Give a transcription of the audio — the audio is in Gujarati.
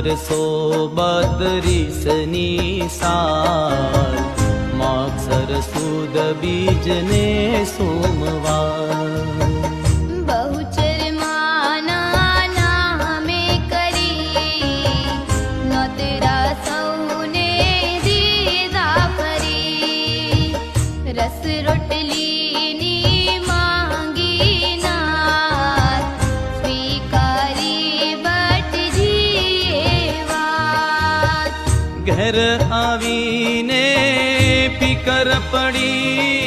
વરસો 32ની સાલ, માગસર સુદ બીજને સોમવાર. બહુચર માના નામે કરી નોતરા સૌને દીધા ફરી. રસ રોટલીની માંગી નાર સ્વીકારી ભટ્ટજીએ વાત. ઘેર આવીને પીકર પડી